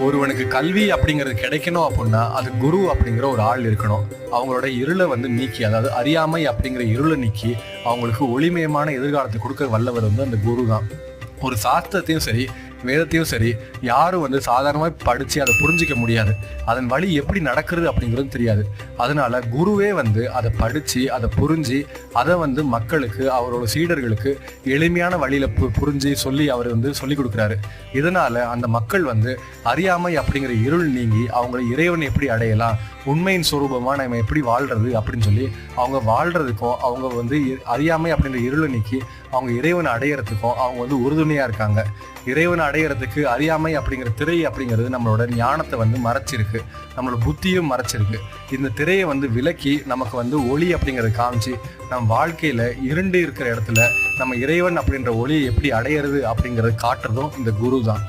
ஒருவனுக்கு கல்வி அப்படிங்கிறது கிடைக்கணும் அப்படின்னா அது குரு அப்படிங்கிற ஒரு ஆள் இருக்கணும். அவங்களோட இருளை நீக்கி, அதாவது அறியாமை அப்படிங்கிற இருளை நீக்கி அவங்களுக்கு ஒளிமயமான எதிர்காலத்தை கொடுக்க வல்லவர் அந்த குரு தான். ஒரு சாஸ்திரத்தையும் சரி வேதத்தையும் சரி யாரும் சாதாரணமாக படித்து அதை புரிஞ்சிக்க முடியாது. அதன் வழி எப்படி நடக்கிறது அப்படிங்கிறது தெரியாது. அதனால குருவே அதை படித்து அதை புரிஞ்சு அதை மக்களுக்கு அவரோட சீடர்களுக்கு எளிமையான வழியில் புரிஞ்சு சொல்லி அவர் சொல்லி கொடுக்குறாரு. இதனால அந்த மக்கள் அறியாமை அப்படிங்கிற இருள் நீங்கி அவங்களை இறைவன் எப்படி அடையலாம், உண்மையின் சொரூபமாக நம்ம எப்படி வாழ்றது அப்படின்னு சொல்லி அவங்க வாழ்றதுக்கும் அவங்க அறியாமை அப்படின்ற இருளை நீக்கி அவங்க இறைவனை அடையிறதுக்கும் அவங்க உறுதுணையாக இருக்காங்க. இறைவனை அடையிறதுக்கு அறியாமை அப்படிங்கிற திரை அப்படிங்கிறது நம்மளோட ஞானத்தை மறைச்சிருக்கு, நம்மளோட புத்தியும் மறைச்சிருக்கு. இந்த திரையை விலக்கி நமக்கு ஒளி அப்படிங்கிறத காமிச்சு நம்ம வாழ்க்கையில் இருண்டு இருக்கிற இடத்துல நம்ம இறைவன் அப்படின்ற ஒளியை எப்படி அடையிறது அப்படிங்கிறது காட்டுறதும் இந்த குரு தான்.